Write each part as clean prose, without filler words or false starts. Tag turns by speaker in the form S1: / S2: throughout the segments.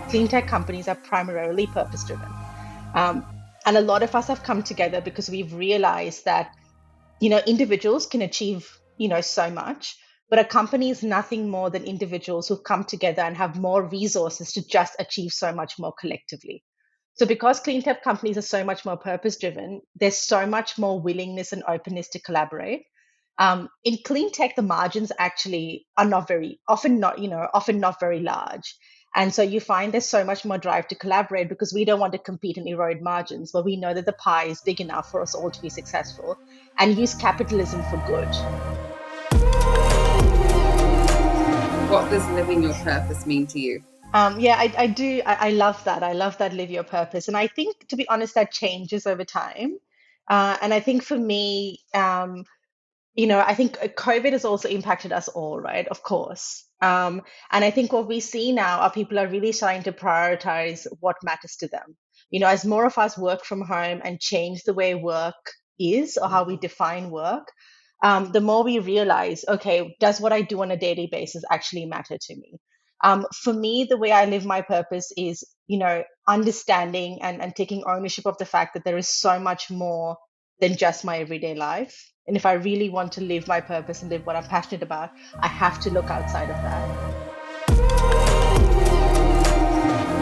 S1: clean tech companies are primarily purpose driven. Um, and a lot of us have come together because we've realized that, individuals can achieve, so much, but a company is nothing more than individuals who come together and have more resources to just achieve so much more collectively. So because clean tech companies are so much more purpose driven, there's so much more willingness and openness to collaborate. In clean tech, the margins actually are not very often not, often not very large. And so you find there's so much more drive to collaborate because we don't want to compete and erode margins, but we know that the pie is big enough for us all to be successful and use capitalism for good.
S2: What does living your purpose mean to you?
S1: Yeah, I do. I love that. I love that live your purpose. And I think, to be honest, that changes over time. And I think for me, I think COVID has also impacted us all, right? Of course. And I think what we see now are people are really starting to prioritize what matters to them. As more of us work from home and change the way work is or how we define work, the more we realize, okay, does what I do on a daily basis actually matter to me? For me, the way I live my purpose is, understanding and taking ownership of the fact that there is so much more than just my everyday life. And if I really want to live my purpose and live what I'm passionate about, I have to look outside of that.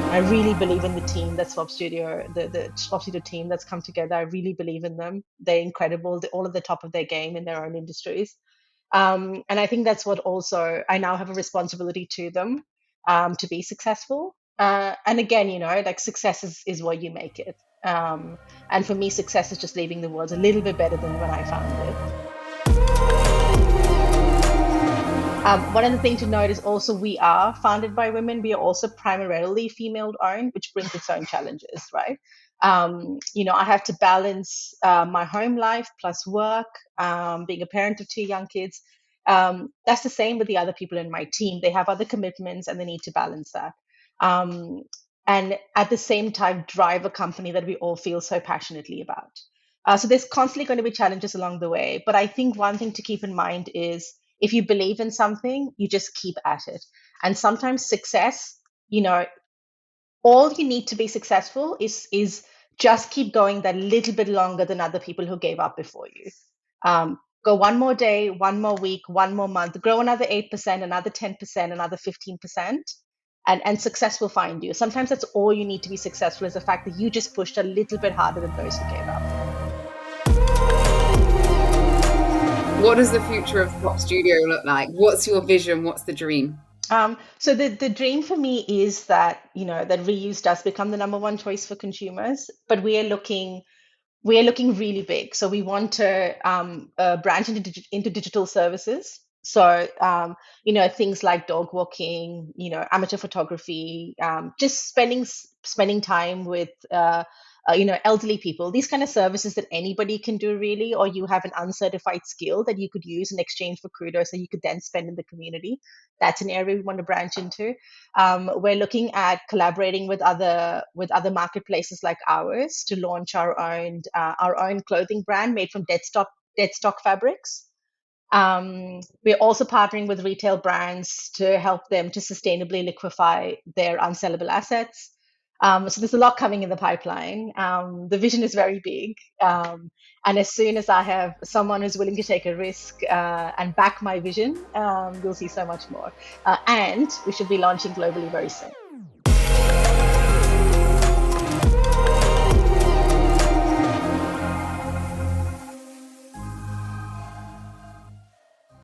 S1: I really believe in the team that Swap Studio, the Swap Studio team that's come together. I really believe in them. They're incredible. They're all at the top of their game in their own industries. And I think that's what also I now have a responsibility to them, to be successful. And again, like success is what you make it. And for me, success is just leaving the world a little bit better than when I found it. One other thing to note is also we are founded by women. We are also primarily female owned, which brings its own challenges, right? I have to balance my home life plus work, being a parent of two young kids. That's the same with the other people in my team. They have other commitments and they need to balance that. Um, and at the same time, drive a company that we all feel so passionately about. So there's constantly going to be challenges along the way. But I think one thing to keep in mind is if you believe in something, you just keep at it. And sometimes success, you know, all you need to be successful is just keep going that little bit longer than other people who gave up before you. Go one more day, one more week, one more month, grow another 8%, another 10%, another 15%, and success will find you. Sometimes that's all you need to be successful is the fact that you just pushed a little bit harder than those who gave up.
S2: What does the future of Swap Studio look like? What's your vision? What's the dream?
S1: So the dream for me is that that reuse does become the number one choice for consumers, but we are looking really big. So we want to branch into digital services. So things like dog walking, amateur photography, just spending time with elderly people. These kind of services that anybody can do really, or you have an uncertified skill that you could use in exchange for kudos that you could then spend in the community. That's an area we want to branch into. We're looking at collaborating with other marketplaces like ours to launch our own clothing brand made from dead stock fabrics. We're also partnering with retail brands to help them to sustainably liquefy their unsellable assets. So there's a lot coming in the pipeline. The vision is very big. And as soon as I have someone who's willing to take a risk and back my vision, you'll see so much more. And we should be launching globally very soon.